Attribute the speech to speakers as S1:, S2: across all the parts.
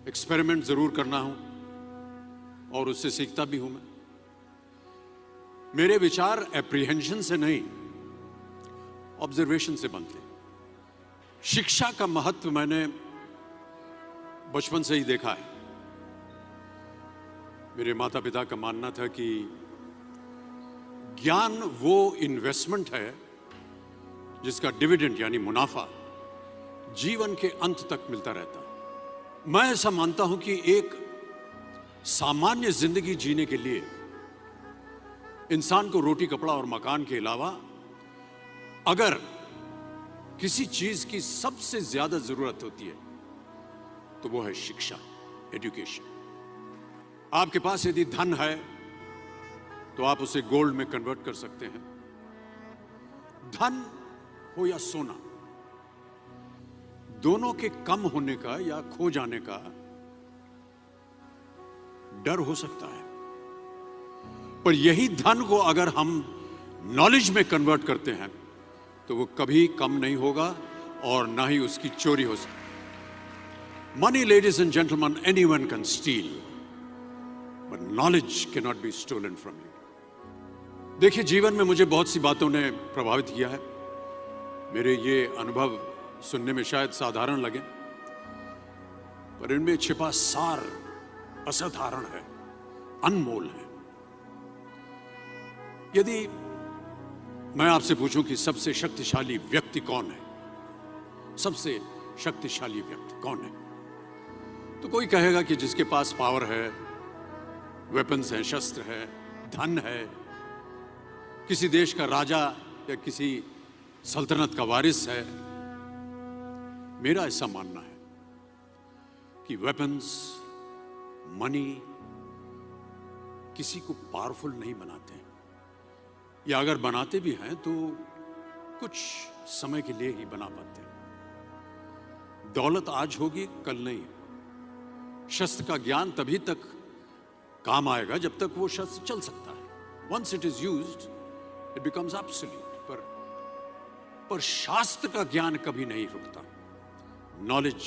S1: Experiment जरूर करना हूं और उससे सीखता भी हूं। मेरे विचार एप्रीहेंशन से नहीं, ऑब्जर्वेशन से बनते हैं। शिक्षा का महत्व मैंने बचपन से ही देखा है। मेरे माता पिता का मानना था कि ज्ञान वो इन्वेस्टमेंट है जिसका डिविडेंड यानी मुनाफा जीवन के अंत तक मिलता रहता है। मैं ऐसा मानता हूं कि एक सामान्य जिंदगी जीने के लिए इंसान को रोटी कपड़ा और मकान के अलावा अगर किसी चीज की सबसे ज्यादा जरूरत होती है तो वो है शिक्षा, एजुकेशन। आपके पास यदि धन है तो आप उसे गोल्ड में कन्वर्ट कर सकते हैं। धन हो या सोना, दोनों के कम होने का या खो जाने का डर हो सकता है, पर यही धन को अगर हम नॉलेज में कन्वर्ट करते हैं तो वो कभी कम नहीं होगा और ना ही उसकी चोरी हो सकती। Money, ladies and gentleman, anyone can steal, but knowledge can not be stolen from you. देखिए, जीवन में मुझे बहुत सी बातों ने प्रभावित किया है। मेरे ये अनुभव सुनने में शायद साधारण लगे, पर इनमें छिपा सार असाधारण है, अनमोल है। यदि मैं आपसे पूछूं कि सबसे शक्तिशाली व्यक्ति कौन है, सबसे शक्तिशाली व्यक्ति कौन है, तो कोई कहेगा कि जिसके पास पावर है, वेपन्स हैं, शस्त्र है, धन है, किसी देश का राजा या किसी सल्तनत का वारिस है। मेरा ऐसा मानना है कि वेपन्स, मनी किसी को पावरफुल नहीं बनाते, या अगर बनाते भी हैं तो कुछ समय के लिए ही बना पाते हैं। दौलत आज होगी, कल नहीं। शस्त्र का ज्ञान तभी तक काम आएगा जब तक वो शस्त्र चल सकता है। Once it is used it becomes absolute. पर शास्त्र का ज्ञान कभी नहीं रुकता। Knowledge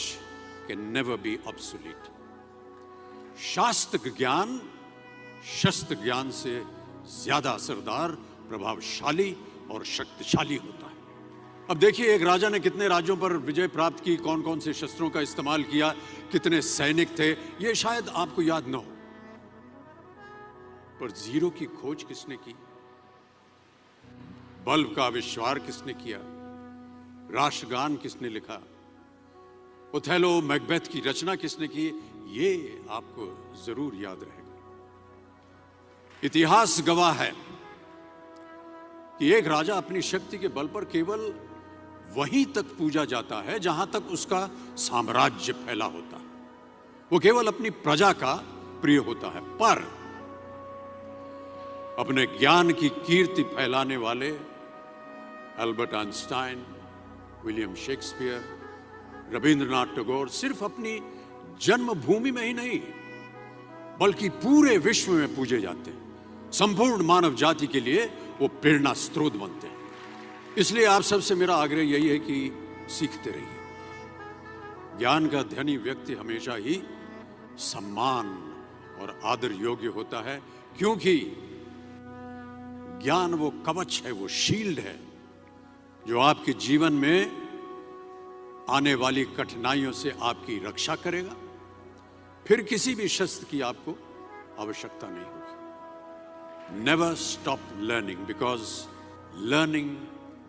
S1: can never be obsolete. शास्त्र ज्ञान शस्त्र ज्ञान से ज्यादा असरदार, प्रभावशाली और शक्तिशाली होता है। अब देखिए, एक राजा ने कितने राज्यों पर विजय प्राप्त की, कौन कौन से शस्त्रों का इस्तेमाल किया, कितने सैनिक थे, ये शायद आपको याद न हो, पर जीरो की खोज किसने की, बल्ब का आविष्कार किसने किया, राष्ट्रगान किसने लिखा, ओथेलो, मैकबेथ की रचना किसने की, ये आपको जरूर याद रहेगा। इतिहास गवाह है कि एक राजा अपनी शक्ति के बल पर केवल वहीं तक पूजा जाता है जहां तक उसका साम्राज्य फैला होता है। वो केवल अपनी प्रजा का प्रिय होता है। पर अपने ज्ञान की कीर्ति फैलाने वाले Albert Einstein, William Shakespeare, Rabindranath Tagore सिर्फ अपनी जन्मभूमि में ही नहीं बल्कि पूरे विश्व में पूजे जाते हैं। संपूर्ण मानव जाति के लिए वो प्रेरणा स्रोत बनते हैं। इसलिए आप सबसे मेरा आग्रह यही है कि सीखते रहिए। ज्ञान का धनी व्यक्ति हमेशा ही सम्मान और आदर योग्य होता है, क्योंकि ज्ञान वो कवच है, वो शील्ड है जो आपके जीवन में आने वाली कठिनाइयों से आपकी रक्षा करेगा। फिर किसी भी शस्त्र की आपको आवश्यकता नहीं होगी। Never stop learning, because learning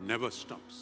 S1: never stops.